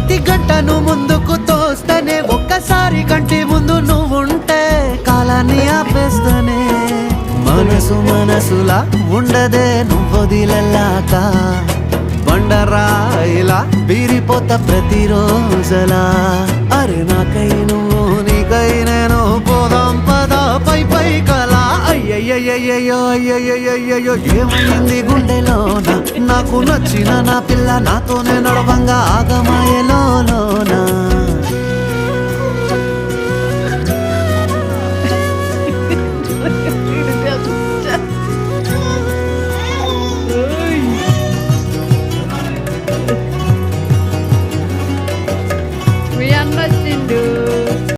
ప్రతి గంటను ముందుకు తోస్తనే ఒక్కసారి కంటి ముందు నువ్వుంటే కాలాన్ని ఆపేస్తనే మనసులా ఉండదే నువ్వొదిలెల్లాక బండరాయిలా బీరిపోత ప్రతిరోజలా అరే నాకై నువ్వు నీకై నేను పోదాం పదా పై కలా అయ్యయ్యయ్యో అయ్యయ్యయ్యో ఏమైంది గుండెలోన నాకు నచ్చిన నా పిల్ల నాతోనే నడవంగా ఆగమాయలోనా